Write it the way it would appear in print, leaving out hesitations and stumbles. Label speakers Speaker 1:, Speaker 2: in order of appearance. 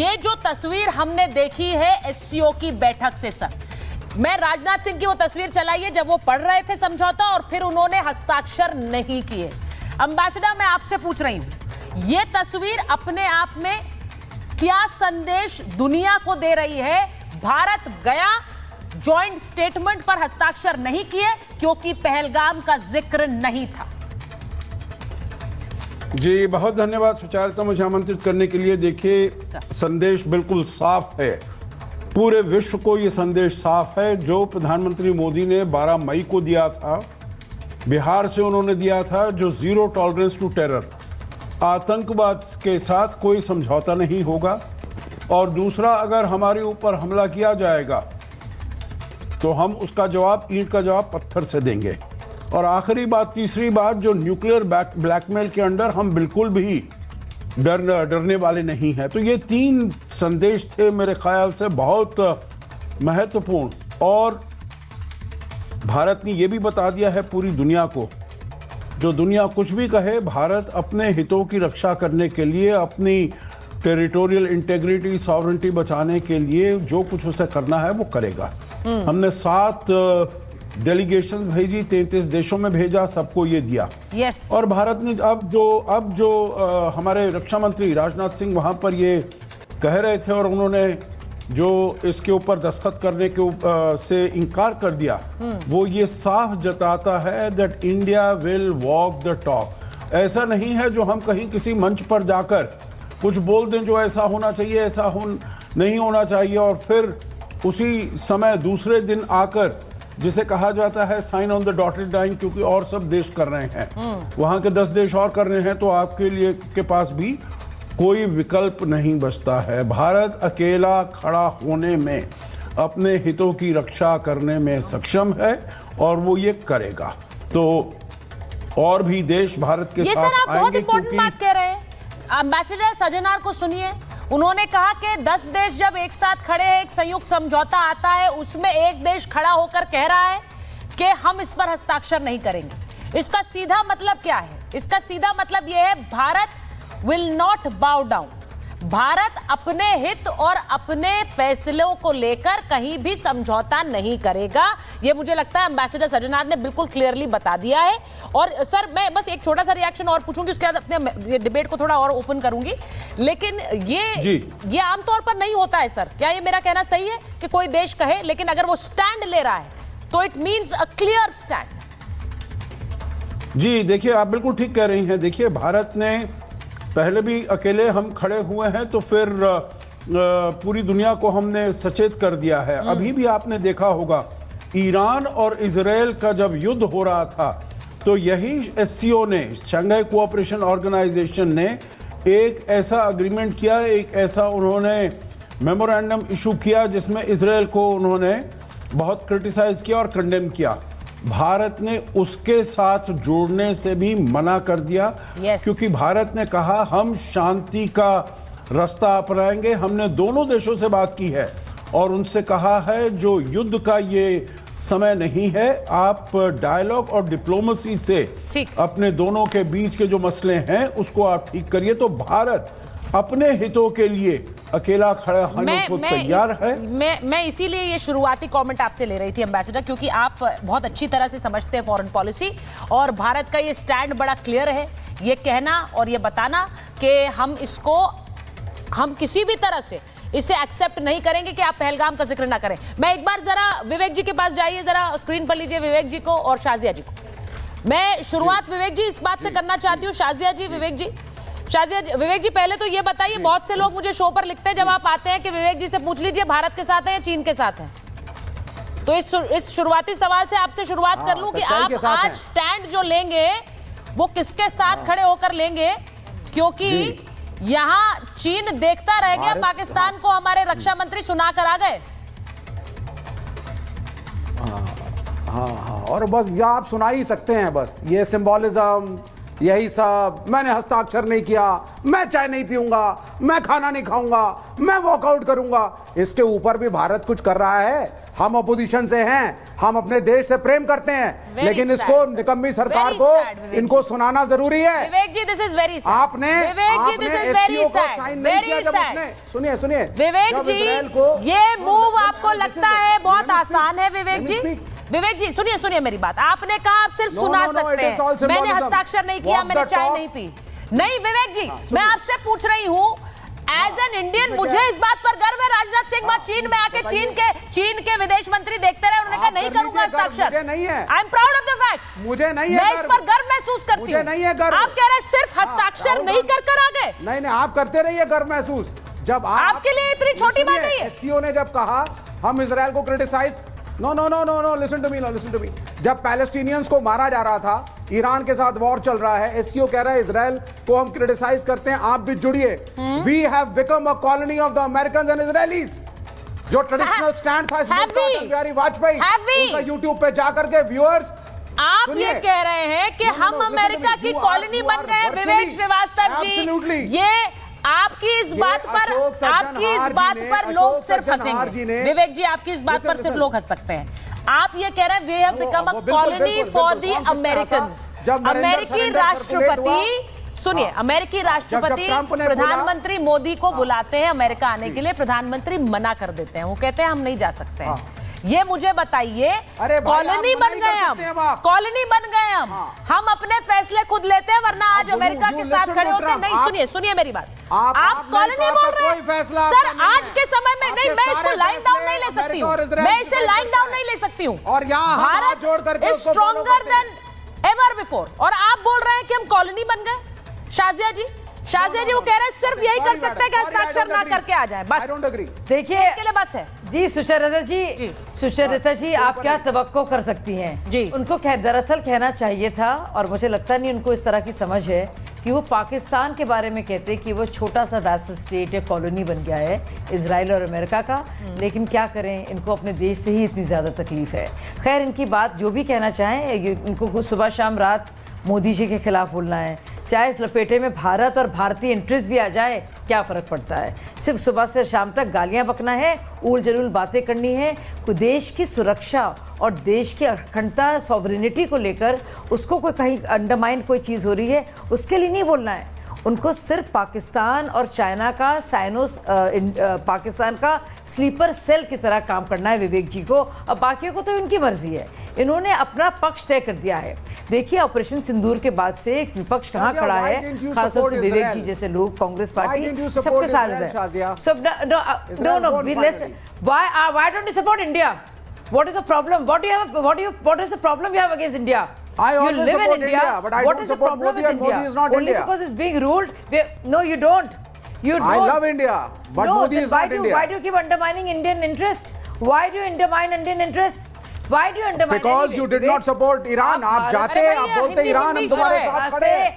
Speaker 1: ये जो तस्वीर हमने देखी है एससीओ की बैठक से सर, मैं राजनाथ सिंह की वो तस्वीर चलाई है जब वो पढ़ रहे थे समझौता और फिर उन्होंने हस्ताक्षर नहीं किए। एम्बेसडर, मैं आपसे पूछ रही हूं, ये तस्वीर अपने आप में क्या संदेश दुनिया को दे रही है? भारत गया, जॉइंट स्टेटमेंट पर हस्ताक्षर नहीं किए क्योंकि पहलगाम का जिक्र नहीं था।
Speaker 2: जी बहुत धन्यवाद सुचारिता, मुझे आमंत्रित करने के लिए। देखिए, संदेश बिल्कुल साफ है, पूरे विश्व को ये संदेश साफ है जो प्रधानमंत्री मोदी ने 12 मई को दिया था, बिहार से उन्होंने दिया था, जो जीरो टॉलरेंस टू टेरर, आतंकवाद के साथ कोई समझौता नहीं होगा। और दूसरा, अगर हमारे ऊपर हमला किया जाएगा तो हम उसका जवाब, ईंट का जवाब पत्थर से देंगे। और आखिरी बात, तीसरी बात, जो न्यूक्लियर ब्लैकमेल के अंडर हम बिल्कुल भी डरने वाले नहीं हैं। तो ये 3 संदेश थे मेरे ख्याल से बहुत महत्वपूर्ण। और भारत ने ये भी बता दिया है पूरी दुनिया को, जो दुनिया कुछ भी कहे, भारत अपने हितों की रक्षा करने के लिए, अपनी टेरिटोरियल इंटेग्रिटी, सॉवरेनिटी बचाने के लिए जो कुछ उसे करना है वो करेगा। हमने 7 डेलीगेशन भेजी, 33 देशों में भेजा, सबको ये दिया। और भारत ने अब जो हमारे रक्षा मंत्री राजनाथ सिंह वहां पर ये कह रहे थे और उन्होंने जो इसके ऊपर दस्तखत करने के से इनकार कर दिया, वो ये साफ जताता है that India will walk the talk. ऐसा नहीं है जो हम कहीं किसी मंच पर जाकर कुछ बोल दें जो ऐसा होना चाहिए, ऐसा नहीं होना चाहिए, और फिर उसी समय दूसरे दिन आकर, जिसे कहा जाता है sign on the dotted line, क्योंकि और सब देश कर रहे हैं, वहां के 10 देश और कर रहे हैं, तो आपके लिए के पास भी कोई विकल्प नहीं बचता है। भारत अकेला खड़ा होने में, अपने हितों की रक्षा करने में सक्षम है और वो ये करेगा। तो और भी देश भारत के साथ आएंगे।
Speaker 1: ये सर, आप बहुत इंपॉर्टेंट बात कह रहे हैं। एम्बेसडर सज्जनार को सुनिए, उन्होंने कहा कि 10 देश जब एक साथ खड़े हैं, एक संयुक्त समझौता आता है, उसमें एक देश खड़ा होकर कह रहा है कि हम इस पर हस्ताक्षर नहीं करेंगे। इसका सीधा मतलब क्या है? इसका सीधा मतलब यह है, भारत विल नॉट बाउ डाउन। भारत अपने हित और अपने फैसलों को लेकर कहीं भी समझौता नहीं करेगा। यह मुझे लगता है एम्बेसडर सज्जनार ने बिल्कुल क्लियरली बता दिया है। और सर, मैं बस एक छोटा सा रिएक्शन और पूछूंगी, उसके बाद अपने डिबेट को थोड़ा और ओपन करूंगी। लेकिन ये आमतौर पर नहीं होता है सर, क्या ये मेरा कहना सही है कि कोई देश कहे, लेकिन अगर वो स्टैंड ले रहा है तो it means a clear stand?
Speaker 2: जी देखिए, आप बिल्कुल ठीक कह रही हैं। देखिए, भारत ने पहले भी अकेले हम खड़े हुए हैं, तो फिर पूरी दुनिया को हमने सचेत कर दिया है। अभी भी आपने देखा होगा, ईरान और इजराइल का जब युद्ध हो रहा था, तो यही एससीओ ने, शंघाई कोऑपरेशन ऑर्गेनाइजेशन ने एक ऐसा अग्रीमेंट किया, एक ऐसा उन्होंने मेमोरेंडम इशू किया जिसमें इजराइल को उन्होंने बहुत क्रिटिसाइज किया और कंडेम किया। भारत ने उसके साथ जोड़ने से भी मना कर दिया, क्योंकि भारत ने कहा हम शांति का रास्ता अपनाएंगे। हमने दोनों देशों से बात की है और उनसे कहा है जो युद्ध का ये समय नहीं है, आप डायलॉग और डिप्लोमेसी से अपने दोनों के बीच के जो मसले हैं उसको आप ठीक करिए। तो भारत अपने हितों के लिए अकेला खड़ा होने को तैयार है।
Speaker 1: मैं इसीलिए ये शुरुआती कमेंट आपसे ले रही थी एम्बेसडर, क्योंकि आप बहुत अच्छी तरह से समझते हैं फॉरेन पॉलिसी, और भारत का ये स्टैंड बड़ा क्लियर है, ये कहना और ये बताना कि हम किसी भी तरह से इसे एक्सेप्ट नहीं करेंगे कि आप पहलगाम का जिक्र ना करें। मैं एक बार जरा विवेक जी के पास जाइए, जरा स्क्रीन पर लीजिए विवेक जी को और शाजिया जी को। मैं शुरुआत विवेक जी इस बात से करना चाहती हूँ, शाजिया जी, विवेक जी। शाजिया जी, विवेक जी, पहले तो ये बताइए, बहुत से लोग मुझे शो पर लिखते हैं जब आप आते हैं कि विवेक जी से पूछ लीजिए भारत के साथ है या चीन के साथ है। तो इस शुरुआती सवाल से आपसे शुरुआत कर लूं कि आप आज स्टैंड जो लेंगे वो किसके साथ खड़े होकर लेंगे, क्योंकि यहां चीन देखता रह गया, पाकिस्तान को हमारे रक्षा मंत्री सुना कर आ गए।
Speaker 3: हाँ, और बस या आप सुना ही सकते हैं, बस ये सिंबॉलिज्म, यही सब, मैंने हस्ताक्षर नहीं किया, मैं चाय नहीं पीऊंगा, मैं खाना नहीं खाऊंगा, मैं वॉकआउट करूंगा। इसके ऊपर भी भारत कुछ कर रहा है। हम अपोजिशन से हैं, हम अपने देश से प्रेम करते हैं, लेकिन इसको निकम्मी सरकार को इनको सुनाना जरूरी है।
Speaker 1: Vivek ji, this is very sad.
Speaker 3: आपने
Speaker 1: Vivek ji, this is very sad, very sad.
Speaker 3: सुनिए सुनिए
Speaker 1: विवेक जी, ये मूव आपको लगता है बहुत आसान है? विवेक जी, विवेक जी सुनिए, सुनिए मेरी बात। आपने कहा आप सिर्फ सुना सकते हैं, मैंने हस्ताक्षर नहीं किया, मैंने चाय नहीं पी। नहीं विवेक जी, मैं आपसे पूछ रही हूँ एज एन इंडियन, मुझे इस बात पर गर्व है। राजनाथ सिंह वहां चीन में आके चीन के विदेश मंत्री देखते रहे, उन्होंने कहा नहीं करूंगा हस्ताक्षर।
Speaker 3: नहीं है,
Speaker 1: I am proud of the fact,
Speaker 3: मुझे नहीं है,
Speaker 1: मैं इस पर गर्व महसूस करती हूँ।
Speaker 3: मुझे नहीं है गर्व।
Speaker 1: आप कह रहे हैं सिर्फ हस्ताक्षर नहीं कर आ गए।
Speaker 3: नहीं नहीं, आप करते रहिए गर्व महसूस। जब
Speaker 1: आपके लिए इतनी छोटी बात नहीं है।
Speaker 3: एससीओ ने जब कहा हम इजराइल को criticise, no no no no no, listen to me, listen to me. जब पैलेस्टीनियंस को मारा जा रहा था, ईरान के साथ वॉर चल रहा है, एससीओ कह रहा है इजराइल को हम क्रिटिसाइज करते हैं, आप भी जुड़िए। We have become a colony of the Americans and Israelis. जो ट्रेडिशनल स्टैंड था इसमें अटल बिहारी वाजपेयी, उनका यूट्यूब पे जाकर के व्यूअर्स,
Speaker 1: आप ये कह रहे हैं कि हम अमेरिका की कॉलोनी बन गए। विवेक श्रीवास्तव जी, ये आपकी इस बात पर लोग सिर्फ हंसेंगे। विवेक जी, आपकी इस बात पर सिर्फ लोग हंस सकते हैं। आप ये कह रहे हैं we have become a colony for the Americans. अमेरिकी राष्ट्रपति, सुनिए, अमेरिकी राष्ट्रपति प्रधानमंत्री मोदी को बुलाते हैं अमेरिका आने के लिए, प्रधानमंत्री मना कर देते हैं, वो कहते हैं हम नहीं जा सकते हैं। ये मुझे बताइए, कॉलोनी बन गए हम, कॉलोनी बन गए हम अपने फैसले खुद लेते हैं, वरना आज अमेरिका के साथ खड़े होते नहीं। सुनिए, सुनिए मेरी बात, आप कॉलोनी बोल रहे हैं सर। आज के समय में नहीं, मैं इसको लाइन डाउन नहीं ले सकती हूँ, मैं इसे लाइन डाउन नहीं ले सकती हूँ।
Speaker 3: और यहाँ
Speaker 1: Bharat is stronger than ever before, और आप बोल रहे हैं कि हम कॉलोनी बन गए। शाजिया जी, शाजिया जी वो कह रहे हैं सिर्फ यही कर सकते हैं कि हस्ताक्षर ना करके आ जाए, बस।
Speaker 4: देखिए
Speaker 1: के लिए बस है
Speaker 4: जी। सुचरिता जी, आप क्या तवक्को कर सकती हैं जी? उनको दरअसल कहना चाहिए था, और मुझे लगता नहीं उनको इस तरह की समझ है कि वो पाकिस्तान के बारे में कहते कि वो छोटा सा वैसल स्टेट या कॉलोनी बन गया है इजराइल और अमेरिका का। लेकिन क्या करें, इनको अपने देश से ही इतनी ज़्यादा तकलीफ है। खैर, इनकी बात जो भी कहना चाहें, इनको सुबह शाम रात मोदी जी के खिलाफ बोलना है, चाहे इस लपेटे में भारत और भारतीय इंटरेस्ट भी आ जाए, क्या फ़र्क पड़ता है। सिर्फ सुबह से शाम तक गालियां बकना है, ऊल जलूल बातें करनी है। देश की सुरक्षा और देश की अखंडता, सॉवरेनिटी को लेकर उसको कोई कहीं अंडरमाइन कोई चीज़ हो रही है, उसके लिए नहीं बोलना है। उनको सिर्फ पाकिस्तान और चाइना का पाकिस्तान का स्लीपर सेल की तरह काम करना है विवेक जी को। अब बाकियों को तो इनकी मर्जी है, इन्होंने अपना पक्ष तय कर दिया है। देखिए, ऑपरेशन सिंदूर के बाद से एक विपक्ष कहाँ खड़ा है, खासतौर से विवेक जी जैसे लोग, कांग्रेस पार्टी सबके साथ है। सब why don't you support India? What is the problem? What is the problem you have against India?
Speaker 3: You live in India, but I don't support Modi, and Modi is not
Speaker 4: Only
Speaker 3: India.
Speaker 4: because it's being ruled. No, you don't. You don't.
Speaker 3: I love India, but
Speaker 4: no,
Speaker 3: Modi is not India.
Speaker 4: Why do you keep undermining Indian interest? Why do you undermine Indian interest? Why do you undermine?
Speaker 3: Because you did not support Iran. आप जाते, आप बोलते Iran हम तुम्हारे साथ खड़े हैं।